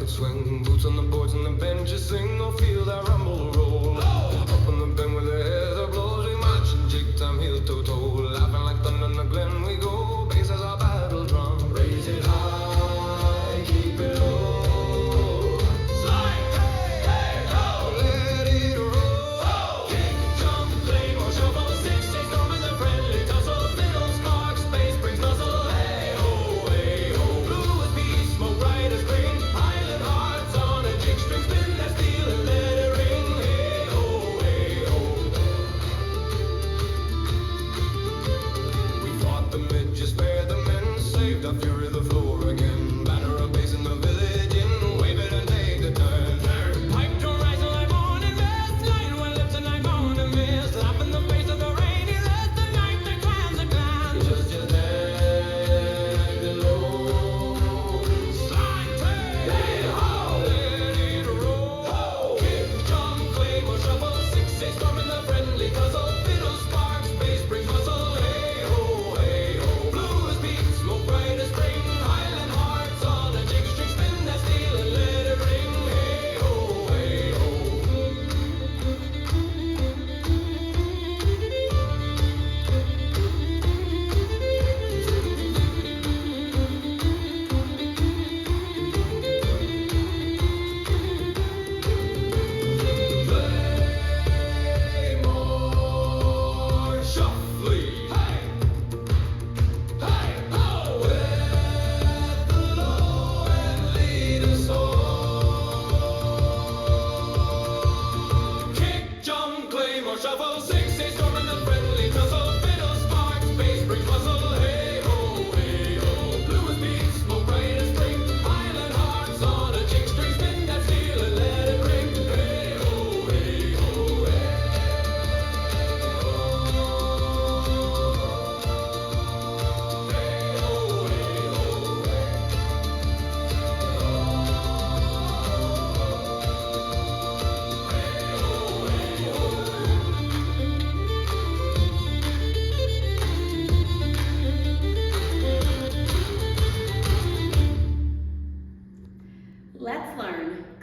Swing, boots on the boards and the benches sing, or feel that rumble roll. Up on the bend where the heather blows, we march in jig time, heel to toe, laughing like thunder in the glen we go. Bass as our battle drum, raise it high, keep it low. Slide, hey, hey, ho, let it roll. Kick, jump, claymore, shuffle, 6/6 storm in the friendly tussle, fiddle, sparks, bass brings muscle. Hey ho, blue as peace, smoke bright as green.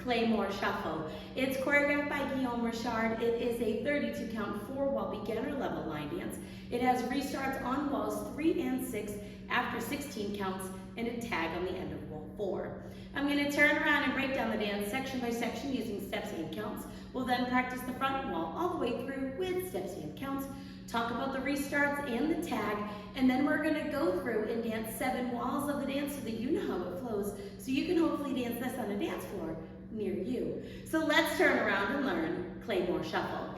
Claymore Shuffle. It's choreographed by Guillaume Richard. It is a 32 count 4-wall beginner level line dance. It has restarts on walls 3 and 6 after 16 counts and a tag on the end of wall 4. I'm going to turn around and break down the dance section by section using steps and counts. We'll then practice the front wall all the way through with steps and counts, talk about the restarts and the tag, and then we're going to go through and dance 7 walls of the dance so that you know how it flows, so you can hopefully dance this on a dance floor near you. So let's turn around and learn Claymore Shuffle.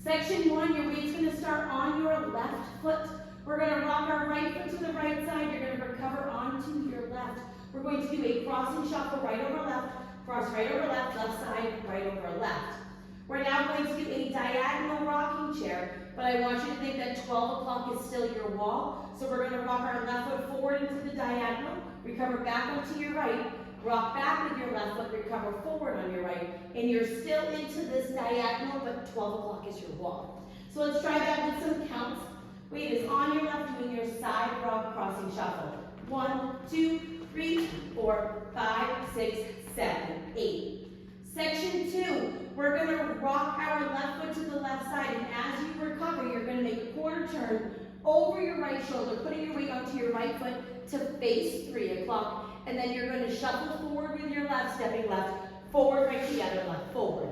Section 1, your weight's going to start on your left foot. We're going to rock our right foot to the right side. You're going to recover onto your left. We're going to do a crossing shuffle, right over left, cross right over left, left side, right over left. We're now going to do a diagonal rocking chair, but I want you to think that 12 o'clock is still your wall. So we're going to rock our left foot forward into the diagonal, recover back onto your right, rock back with your left foot, recover forward on your right, and you're still into this diagonal, but 12 o'clock is your wall. So let's try that with some counts. Weight is on your left, doing your side rock crossing shuffle. 1, 2, 3, 4, 5, 6, 7, 8. Section 2, we're going to rock our left foot to the left side, and as you recover, you're going to make a quarter turn over your right shoulder, putting your weight onto your right foot to face 3 o'clock, and then you're going to shuffle forward with your left, stepping left, forward, right together, left, forward.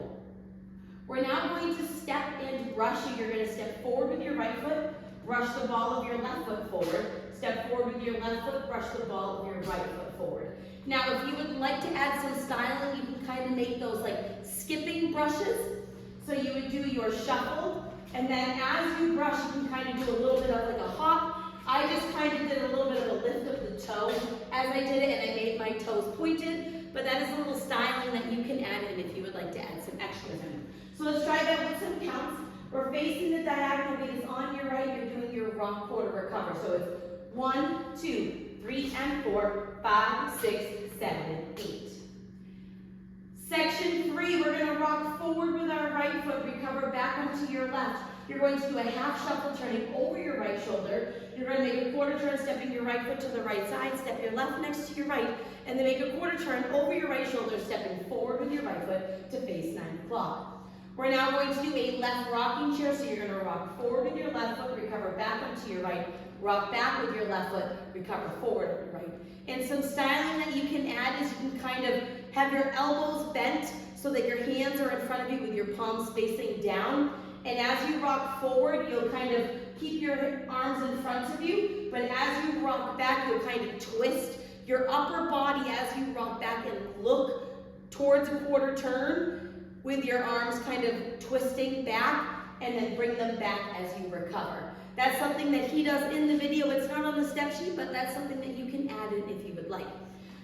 We're now going to step and brush. So you're going to step forward with your right foot, brush the ball of your left foot forward, step forward with your left foot, brush the ball of your right foot forward. Now, if you would like to add some styling, you can kind of make those like skipping brushes. So you would do your shuffle, and then as you brush, you can kind of do a little bit of like a hop. I just kind of did a little bit of a lift of that is a little styling that you can add in if you would like to add some extras in. So let's try that with some counts. We're facing the diagonal weight is on your right, you're doing your rock quarter recover. So it's 1, 2, 3, and 4, 5, 6, 7, 8. Section 3, we're going to rock forward with our right foot, recover back onto your left. You're going to do a half shuffle, turning over your right shoulder. You're going to make a quarter turn, stepping your right foot to the right side, step your left next to your right, and then make a quarter turn over your right shoulder, stepping forward with your right foot to face 9 o'clock. We're now going to do a left rocking chair, so you're going to rock forward with your left foot, recover back onto your right, rock back with your left foot, recover forward with your right. And some styling that you can add is you can kind of have your elbows bent so that your hands are in front of you with your palms facing down. And as you rock forward, you'll kind of keep your arms in front of you, but as you rock back, you'll kind of twist your upper body as you rock back and look towards a quarter turn with your arms kind of twisting back, and then bring them back as you recover. That's something that he does in the video. It's not on the step sheet, but that's something that you can add in if you would like.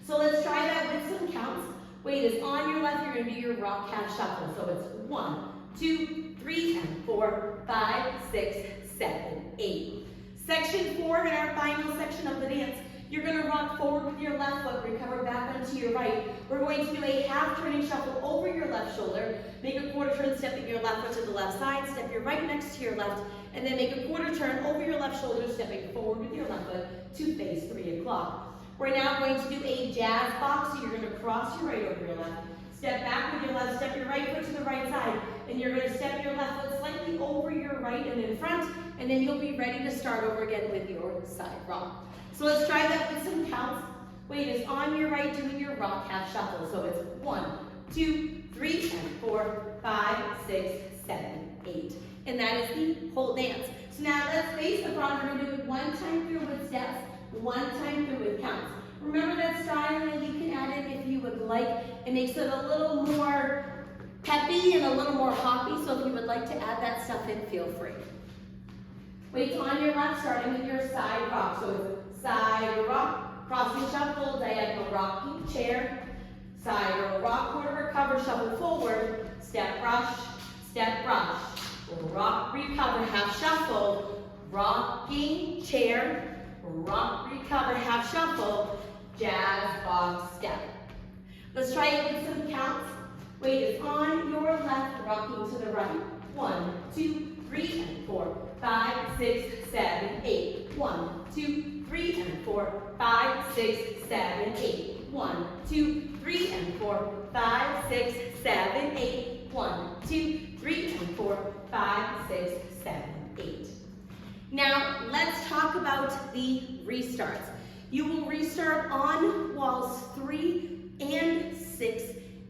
So let's try that with some counts. Weight is on your left, you're going to do your rock half shuffle. So it's 1, 2, 3, and 4, 5, 6, 7, 8. Section 4 in our final section of the dance. You're going to rock forward with your left foot, recover back onto your right. We're going to do a half turning shuffle over your left shoulder, make a quarter turn, stepping your left foot to the left side, step your right next to your left, and then make a quarter turn over your left shoulder, stepping forward with your left foot to face 3 o'clock. We're now going to do a jazz box, so you're going to cross your right over your left, step back with your left, step your right foot to the right side, and you're going to step your left foot slightly over your right and in front, and then you'll be ready to start over again with your side rock. So let's try that with some counts. Weight is on your right, doing your rock half shuffle. So it's 1, 2, 3, and 4, 5, 6, 7, 8. And that is the whole dance. So now let's face the front. We're going to do it one time through with steps, one time through with counts. Remember that styling that you can add in if you would like. It makes it a little more peppy and a little more hoppy. So if you would like to add that stuff in, feel free. Weight's on your left, starting with your side rock. So it's side rock, crossing shuffle, diagonal rocking chair, side rock, quarter recover, shuffle forward, step brush, rock, recover, half shuffle, rocking chair, rock, recover, half shuffle, jazz box, step. Let's try it with some counts. Weight is on your left, rocking to the right. 1, 2, 3, and 4, 5, 6, 7, 8. 1, 2, 3, and 4, 5, 6, 7, 8. 1, 2, 3, and 4, 5, 6, 7, 8. 1, 2, 3, and 4, 5, 6, 7, 8. Now let's talk about the restarts. You will restart on walls 3 and 6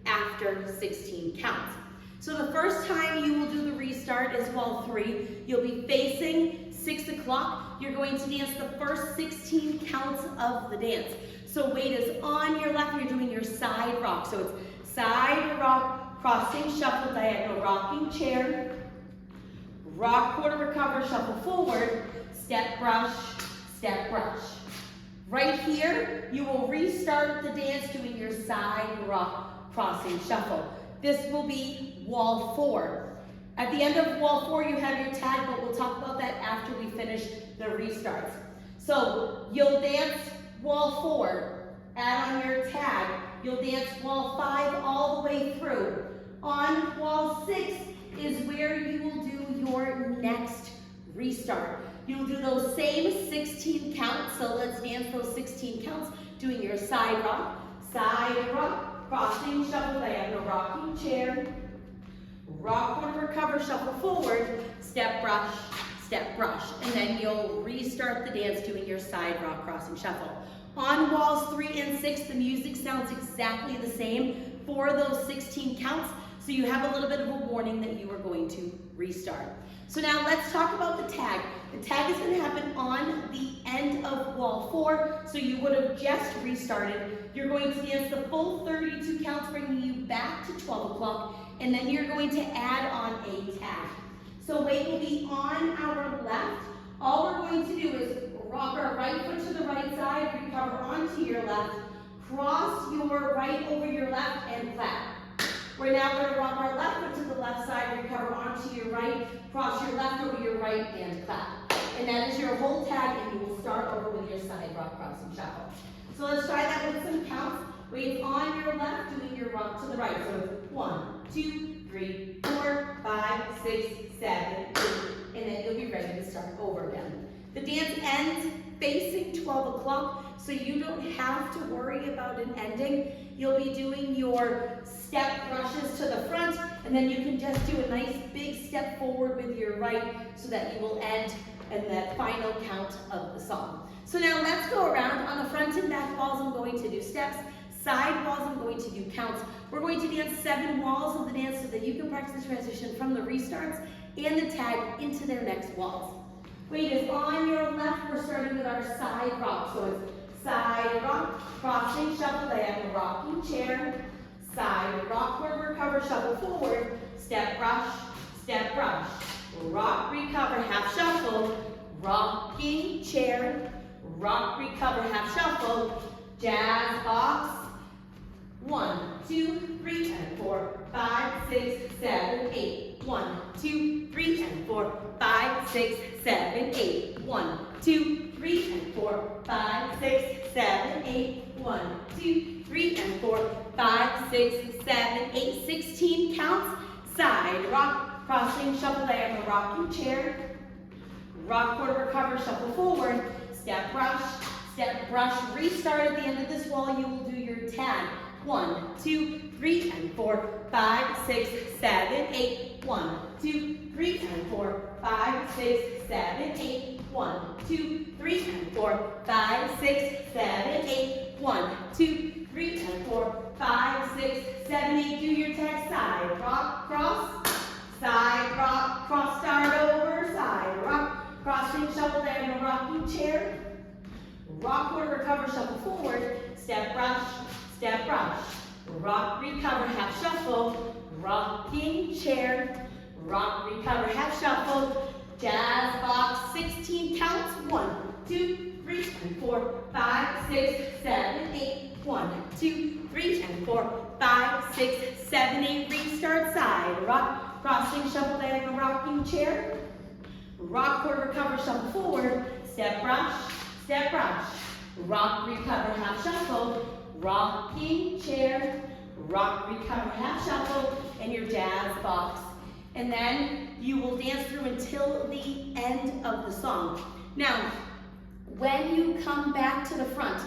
after 16 counts. So the first time you will do the restart is wall 3. You'll be facing 6 o'clock. You're going to dance the first 16 counts of the dance. So weight is on your left, you're doing your side rock. So it's side rock, crossing shuffle, diagonal rocking chair, rock, quarter recover, shuffle forward, step brush, step brush. Right here, you will restart the dance doing your side rock, crossing shuffle. This will be wall 4. At the end of wall 4, you have your tag, but we'll talk about that after we finish the restarts. So you'll dance wall 4, add on your tag. You'll dance wall 5 all the way through. On wall 6 is where you will do your next restart. You'll do those same 16 counts, so let's dance those 16 counts, doing your side rock, crossing shuffle, diagonal rocking chair, rock, quarter recover, shuffle forward, step brush, and then you'll restart the dance doing your side rock, crossing shuffle. On walls 3 and 6, the music sounds exactly the same for those 16 counts, so you have a little bit of a warning that you are going to restart. So now let's talk about the tag. The tag is going to happen on the end of wall 4, so you would have just restarted. You're going to dance the full 32 counts, bringing you back to 12 o'clock, and then you're going to add on a tag. So weight will be on our left. All we're going to do is rock our right foot to the right side, recover onto your left, cross your right over your left and clap. We're now going to rock our left foot to the left side, recover onto your right, cross your left over your right and clap. And that is your whole tag, and you will start over with your side rock, crossing shuffle. So let's try that with some counts. Weights on your left, doing your rock to the right. So 1, 2, 3, 4, 5, 6, 7, 8. And then you'll be ready to start over again. The dance ends facing 12 o'clock, so you don't have to worry about an ending. You'll be doing your step brushes to the front, and then you can just do a nice big step forward with your right so that you will end in that final count of the song. So now let's go around. On the front and back walls, I'm going to do steps. Side walls, I'm going to do counts. We're going to dance 7 walls of the dance so that you can practice the transition from the restarts and the tag into their next walls. Weight is on your left. We're starting with our side rock. So it's side rock, crossing shuffle. I have a rocking chair. Side rock, forward, recover, shuffle forward. Step brush, rock, recover, half shuffle. Rocking chair, rock, recover, half shuffle. Jazz box. 1, 2, 3, and 4, 5, 6, 7, 8. 1, 2, 3, and 4, 5, 6, 7, 8. 1, 2, 3, and 4, 5, 6, 7, 8. 1, 2, 3, and 4, 5, 6, 7, 8. 16 counts. Side rock, crossing shuffle. I have a rocking chair. Rock, forward, recover, shuffle forward. Step brush, restart at the end of this wall. You will do your tag. 1, 2, 3, and 4, 5, 6, 7, 8. 1, 2, 3, and 4, 5, 6, 7, 8. 1, 2, 3, and 4, 5, 6, 7, 8. 1, 2, 3, and 4, 5, 6, 7, 8. Do your tag. Side rock, cross. Side rock, cross, start over. Side rock, crossing shuffle down a rocking chair. Rock, forward, recover, shuffle forward. Step brush. Rock, recover, half shuffle. Rocking chair. Rock, recover, half shuffle. Jazz box, 16 counts. 1, 2, 3, and 4, 5, 6, 7, 8. 1, 2, 3, and 4, 5, 6, 7, 8. Restart. Side rock, crossing shuffle down a rocking chair. Rock, forward, recover, shuffle forward. Step brush. Rock, recover, half shuffle. Rocking chair. Rock, recover, half shuffle. And your jazz box. And then you will dance through until the end of the song. Now, when you come back to the front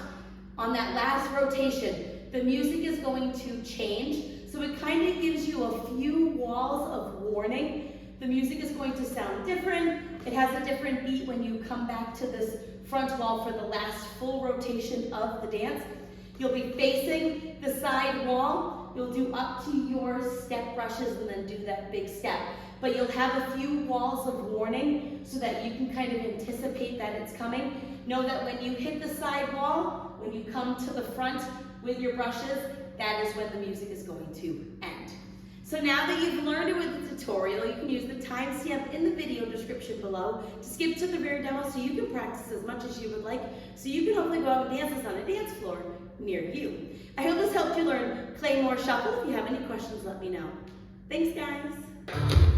on that last rotation, the music is going to change. So it kind of gives you a few walls of warning. The music is going to sound different. It has a different beat when you come back to this front wall for the last full rotation of the dance. You'll be facing the side wall. You'll do up to your step brushes and then do that big step. But you'll have a few walls of warning so that you can kind of anticipate that it's coming. Know that when you hit the side wall, when you come to the front with your brushes, that is when the music is going to end. So now that you've learned it with the tutorial, you can use the timestamp in the video description below to skip to the rear demo so you can practice as much as you would like, so you can hopefully go out and dance this on a dance floor near you. I hope this helped you learn Claymore Shuffle. If you have any questions, let me know. Thanks, guys.